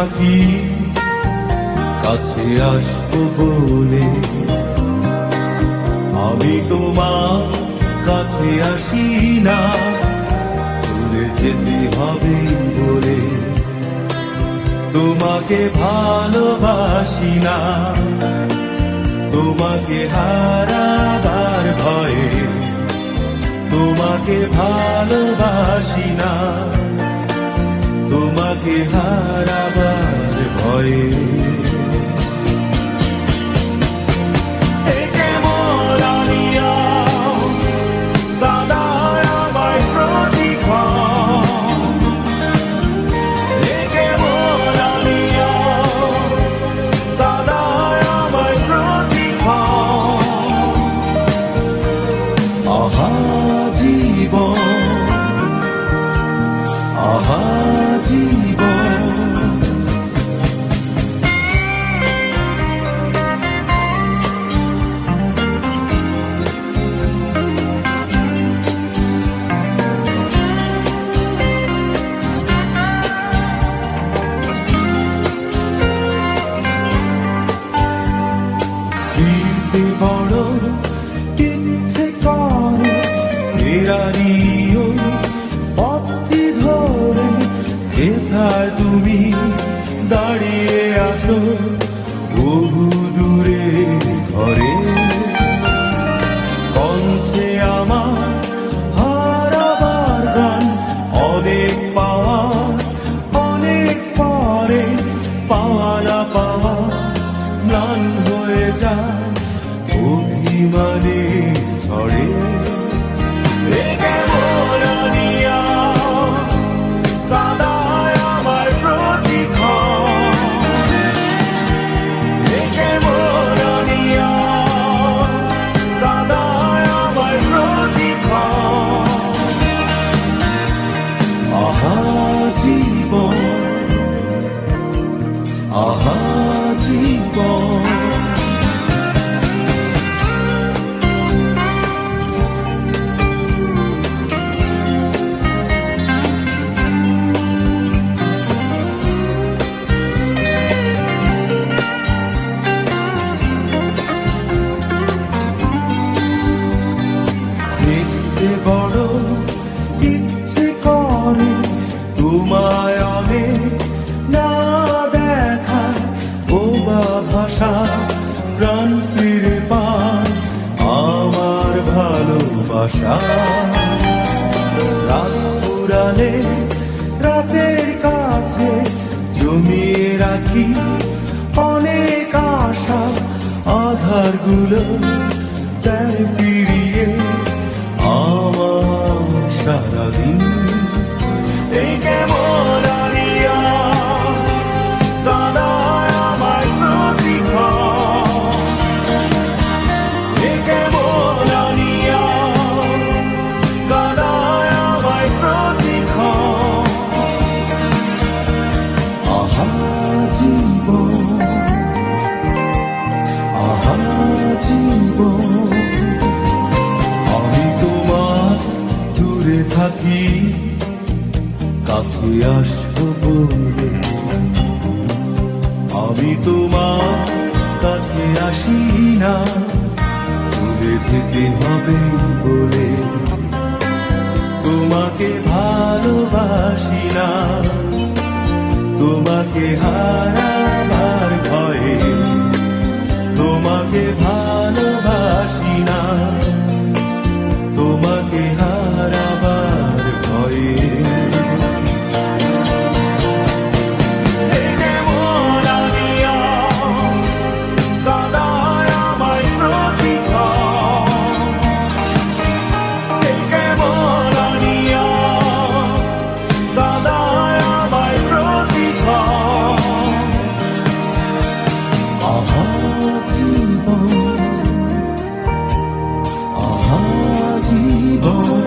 থাকি কাছে আসবো বলে, আমি তোমার কাছে আসি না, চলে যেতে হবে বলে। তোমাকে ভালোবাসি না, তোমাকে হারাবার ভয়ে, তোমাকে ভালোবাসি না, তোমাকে হারাবার ভয়ে। আহা জীবন, ফিরতে বড় ইচ্ছে করে, ফেরারি ওই পথটি ধরে, যেথায় তুমি দাঁড়িয়ে আছো বহু দূরে ঘরে। কণ্ঠে আমার হারাবার গান, অনেক পাওয়া অনেক পরে, পাওয়া না পাওয়া ম্লান হয়ে যায় অভিমানে ঝড়ে। আহা জীবন, দেখতে বড় ইচ্ছে করে তোমায় অনেক না দেখা, বোবা ভাষা প্রাণ ফিরে পায় আমার ভালোবাসা। রাত পুরালে রাতের কাছে জমিয়ে রাখি অনেক আশা, আধারগুলো দেয় ফিরিয়ে আমার সারাদিন। এই কেমন আলিয়া কাদায় আমায় প্রতিক্ষণ, এই কেমন আলিয়া কাদায় আমায় প্রতিক্ষণ। আহা জীবন, আহা জীবন, আমি তোমার দূরে থাকি কাছে আসবো বলে, আমি তোমার কাছে আসি না, চলে যেতে হবে বলে। তোমাকে ভালোবাসি না, তোমাকে হারাবার ভয়ে, তোমাকে ভালোবাসি না, তোমাকে হারাবার ভয়ে। আহা জীবন, আহা জীবন।